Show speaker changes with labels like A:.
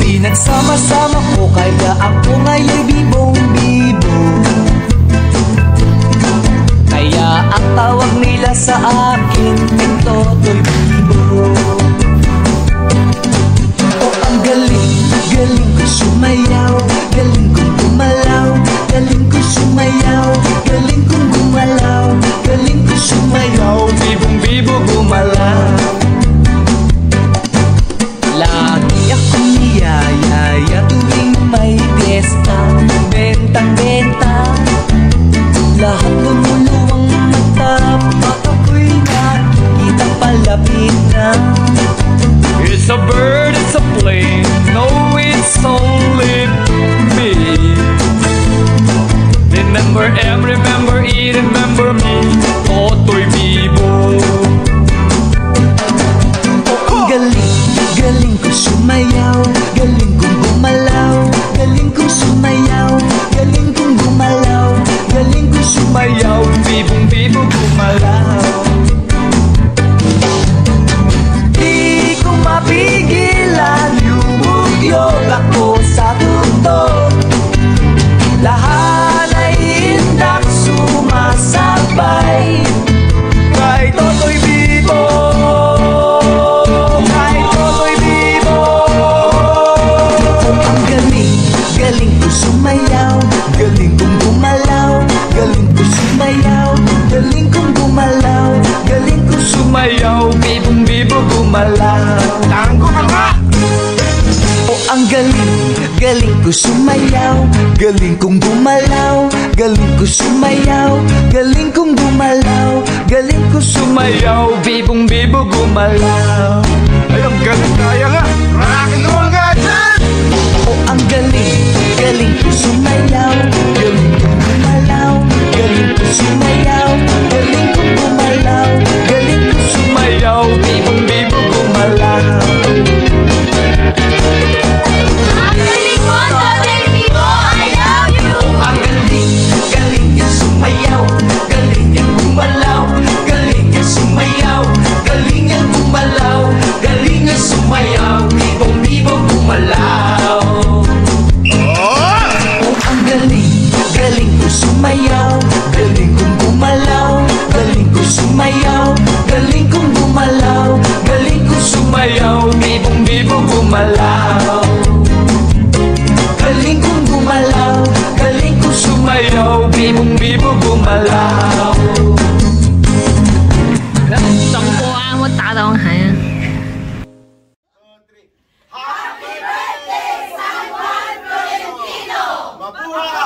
A: Pinagsama-sama ko kaya ako nga'y bibong-bibo. Kaya ang tawag nila sa akin Toto'y Bibo. Oh, ang galing, galing ko sumayaw, galing kong gumalaw, galing ko sumayaw, galing kong gumalaw, galing ko sumayaw, bibong-bibo gumalaw. Lagi akong niyayaya tuwing may piyesta. bentang-benta, lahat lumuluwang mata. Pag ako'y nakikita palapit na.
B: It's a bird, it's a plane, no, it's only me. Remember M, remember E, remember me, Totoy Bibo.
A: Ang galing, galing ko sumayaw, galing kong gumalaw, galing kong sumayaw, galing kong gumalaw, galing kong sumayaw,
B: Bibong bibo gumalaw.
A: di ko mapigilan, yumugyog ako sa tutok. Lahat ay hindak sumasabay, kay Totoy Bibo, kay Totoy Bibo. Ang galing, galing ko sumayaw, galing kong gumalaw, galing ko sumayaw, galing kong gumalaw, galing ko
B: Sumayaw, bibong bibo gumalaw.
C: Tango ka nga!
A: ang galing, galing ko sumayaw, galing kong gumalaw, galing ko sumayaw, galing kong gumalaw, galing ko
B: Sumayaw, bibong bibo gumalaw.
C: Ay, ang galing kaya nga! Rock and roll nga dyan!
A: ang galing, galing ko sumayaw, galing kong gumalaw, galing ko sumayaw, galing kong gumalaw, galing ko
B: Sumayaw, bibong bibo gumalaw.
A: ang galing, galing yan sumayaw, galing yan gumalaw, galing yan sumayaw, galing yan gumalaw, galing yan sumayaw, bibong-bibong gumalaw. Ang galing, galing ko sumayaw, galing kong gumalaw, galing ko sumayaw, galing kong gumalaw, galing ko
B: Sumayaw, bibong bibo gumalaw.
A: galing kong gumalaw, galing ko
B: Sumayaw, bibong bibo gumalaw.
D: 中国啊，我打到还。
C: Mabuhay!